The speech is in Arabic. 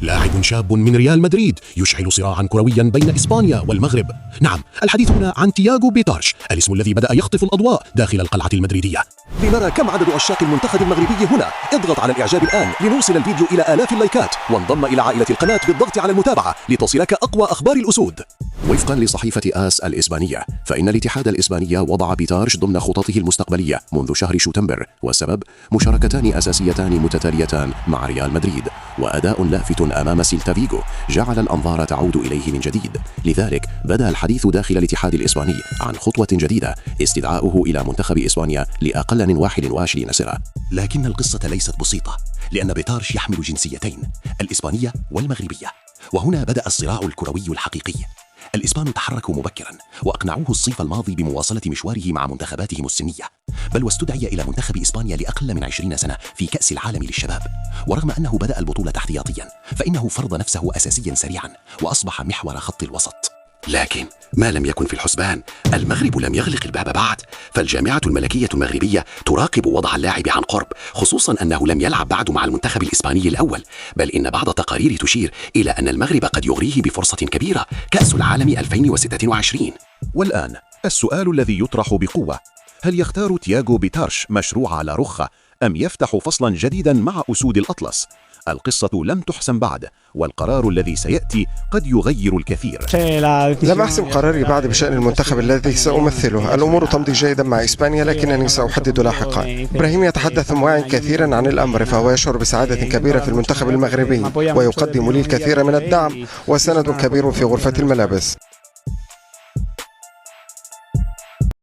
لاعب شاب من ريال مدريد يشعل صراعا كرويا بين إسبانيا والمغرب. نعم، الحديث هنا عن تياغو بيتارش، الاسم الذي بدأ يخطف الأضواء داخل القلعة المدريدية. لنرى كم عدد عشاق المنتخب المغربي هنا. اضغط على الإعجاب الآن لنوصل الفيديو إلى آلاف اللايكات، وانضم إلى عائلة القناة بالضغط على المتابعة لتصلك أقوى أخبار الأسود. وفقا لصحيفة آس الإسبانية، فإن الاتحاد الإسباني وضع بيتارش ضمن خططه المستقبلية منذ شهر شتنبر، والسبب مشاركتان أساسيتان متتاليتان مع ريال مدريد، وأداء لافت أمام سيلتا فيغو جعل الأنظار تعود إليه من جديد. لذلك بدأ الحديث داخل الاتحاد الإسباني عن خطوة جديدة استدعاؤه إلى منتخب إسبانيا لأقل من 21 سنة. لكن القصة ليست بسيطة، لأن بيتارش يحمل جنسيتين، الإسبانية والمغربية، وهنا بدأ الصراع الكروي الحقيقي. الإسبان تحركوا مبكرا وأقنعوه الصيف الماضي بمواصلة مشواره مع منتخباتهم السنية، بل واستدعي إلى منتخب إسبانيا لأقل من 20 سنة في كأس العالم للشباب. ورغم أنه بدأ البطولة احتياطيا، فإنه فرض نفسه أساسيا سريعا وأصبح محور خط الوسط. لكن ما لم يكن في الحسبان، المغرب لم يغلق الباب بعد، فالجامعة الملكية المغربية تراقب وضع اللاعب عن قرب، خصوصا أنه لم يلعب بعد مع المنتخب الإسباني الأول، بل إن بعض التقارير تشير إلى أن المغرب قد يغريه بفرصة كبيرة، كأس العالم 2026. والآن السؤال الذي يطرح بقوة: هل يختار تياغو بيتارش مشروع على رخة، أم يفتح فصلا جديدا مع أسود الأطلس؟ القصة لم تحسم بعد، والقرار الذي سيأتي قد يغير الكثير. لم أحسم قراري بعد بشأن المنتخب الذي سأمثله. الأمور تمضي جيدا مع إسبانيا، لكنني سأحدد لاحقا. إبراهيم يتحدث معي كثيرا عن الأمر، فهو يشعر بسعادة كبيرة في المنتخب المغربي، ويقدم لي الكثير من الدعم وسند كبير في غرفة الملابس.